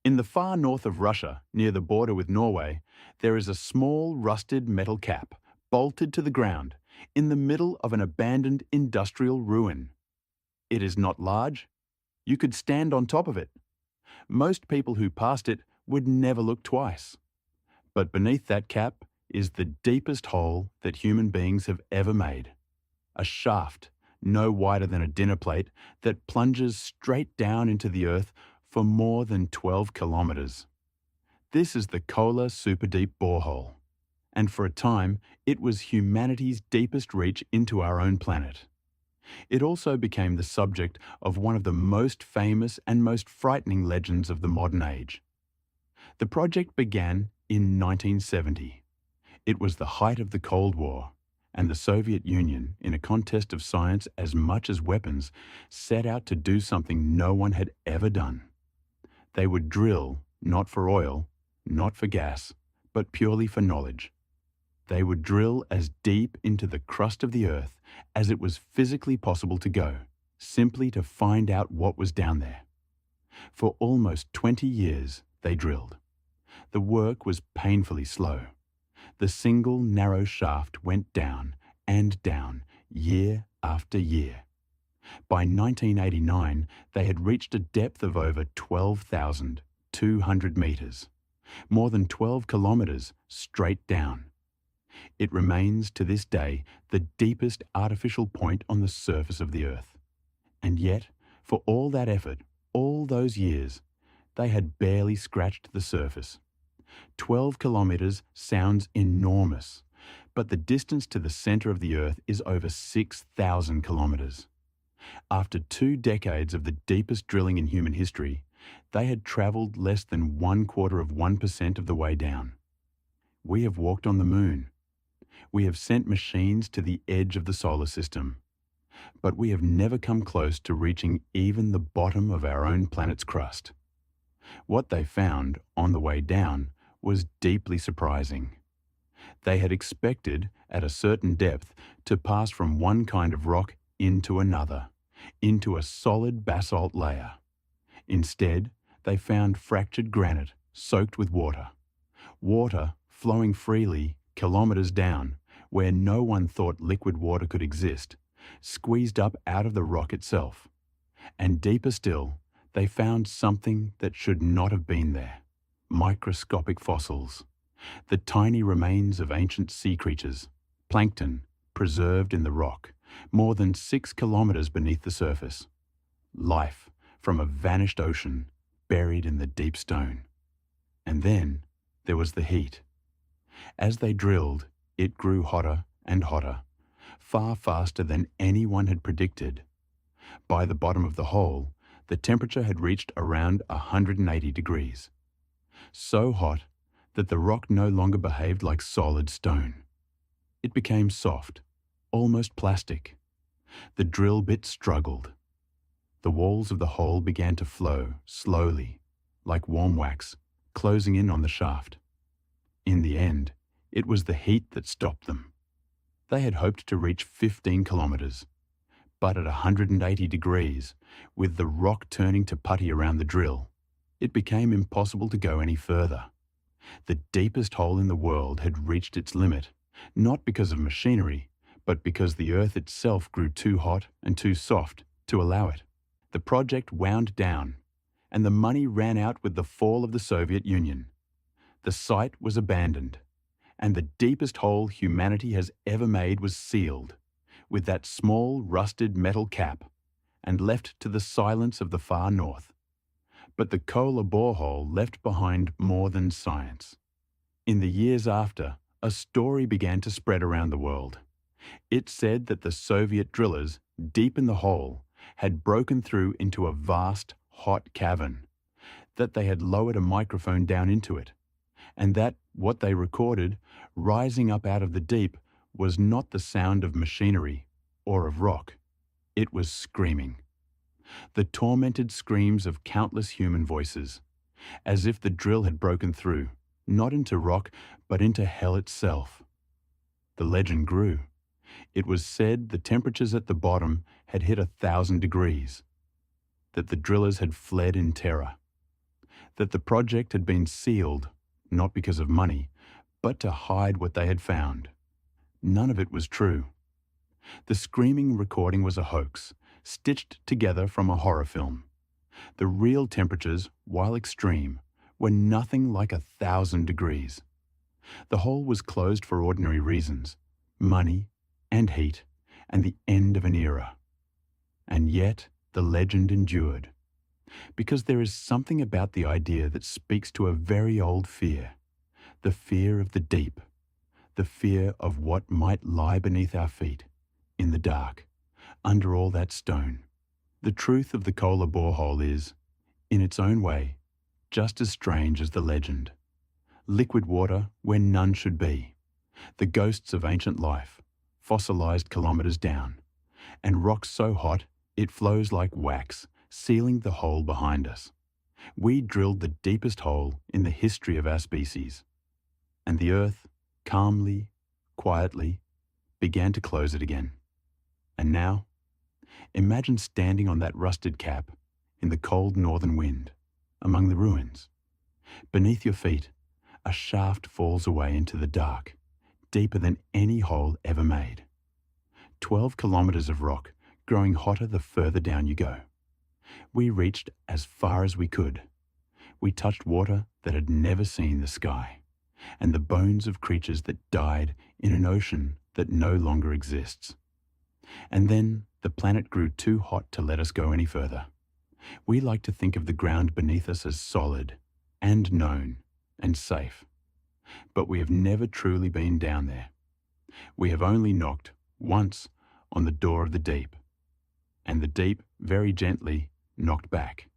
In the far north of Russia, near the border with Norway, there is a small rusted metal cap, bolted to the ground, in the middle of an abandoned industrial ruin. It is not large. You could stand on top of it. Most people who passed it would never look twice. But beneath that cap is the deepest hole that human beings have ever made. A shaft, no wider than a dinner plate, that plunges straight down into the earth for more than 12 kilometres. This is the Kola Superdeep Borehole, and for a time it was humanity's deepest reach into our own planet. It also became the subject of one of the most famous and most frightening legends of the modern age. The project began in 1970. It was the height of the Cold War, and the Soviet Union, in a contest of science as much as weapons, set out to do something no one had ever done. They would drill, not for oil, not for gas, but purely for knowledge. They would drill as deep into the crust of the earth as it was physically possible to go, simply to find out what was down there. For almost 20 years, they drilled. The work was painfully slow. The single narrow shaft went down and down, year after year. By 1989, they had reached a depth of over 12,200 metres, more than 12 kilometres straight down. It remains to this day the deepest artificial point on the surface of the earth. And yet, for all that effort, all those years, they had barely scratched the surface. 12 kilometres sounds enormous, but the distance to the centre of the earth is over 6,000 kilometres. After 2 decades of the deepest drilling in human history, they had travelled less than 1/4% of the way down. We have walked on the moon. We have sent machines to the edge of the solar system. But we have never come close to reaching even the bottom of our own planet's crust. What they found on the way down was deeply surprising. They had expected, at a certain depth, to pass from one kind of rock into another, into a solid basalt layer. Instead, they found fractured granite soaked with water. Water flowing freely kilometres down, where no one thought liquid water could exist, squeezed up out of the rock itself. And deeper still, they found something that should not have been there: microscopic fossils, the tiny remains of ancient sea creatures, plankton, preserved in the rock, more than 6 kilometres beneath the surface. Life from a vanished ocean, buried in the deep stone. And then there was the heat. As they drilled, it grew hotter and hotter, far faster than anyone had predicted. By the bottom of the hole, the temperature had reached around 180 degrees. So hot that the rock no longer behaved like solid stone. It became soft, almost plastic. The drill bit struggled. The walls of the hole began to flow slowly, like warm wax, closing in on the shaft. In the end, it was the heat that stopped them. They had hoped to reach 15 kilometres, but at 180 degrees, with the rock turning to putty around the drill, it became impossible to go any further. The deepest hole in the world had reached its limit, not because of machinery, but because the earth itself grew too hot and too soft to allow it. The project wound down, and the money ran out with the fall of the Soviet Union. The site was abandoned, and the deepest hole humanity has ever made was sealed, with that small rusted metal cap, and left to the silence of the far north. But the Kola borehole left behind more than science. In the years after, a story began to spread around the world. It said that the Soviet drillers, deep in the hole, had broken through into a vast, hot cavern, that they had lowered a microphone down into it, and that what they recorded, rising up out of the deep, was not the sound of machinery or of rock. It was screaming. The tormented screams of countless human voices, as if the drill had broken through, not into rock, but into hell itself. The legend grew. It was said the temperatures at the bottom had hit 1,000 degrees, that the drillers had fled in terror. that the project had been sealed, not because of money, but to hide what they had found. None of it was true. The screaming recording was a hoax, stitched together from a horror film. The real temperatures, while extreme, were nothing like 1,000 degrees. The hole was closed for ordinary reasons: money and heat and the end of an era. And yet the legend endured, because there is something about the idea that speaks to a very old fear, the fear of the deep, the fear of what might lie beneath our feet, in the dark, under all that stone. The truth of the Kola borehole is, in its own way, just as strange as the legend. Liquid water where none should be, the ghosts of ancient life, fossilized kilometres down, and rock so hot it flows like wax, sealing the hole behind us. We drilled the deepest hole in the history of our species, and the earth, calmly, quietly, began to close it again. And now, imagine standing on that rusted cap in the cold northern wind, among the ruins. Beneath your feet, a shaft falls away into the dark, deeper than any hole ever made. 12 kilometres of rock, growing hotter the further down you go. We reached as far as we could. We touched water that had never seen the sky, and the bones of creatures that died in an ocean that no longer exists. And then the planet grew too hot to let us go any further. We like to think of the ground beneath us as solid and known and safe. But we have never truly been down there. We have only knocked once on the door of the deep, and the deep very gently knocked back.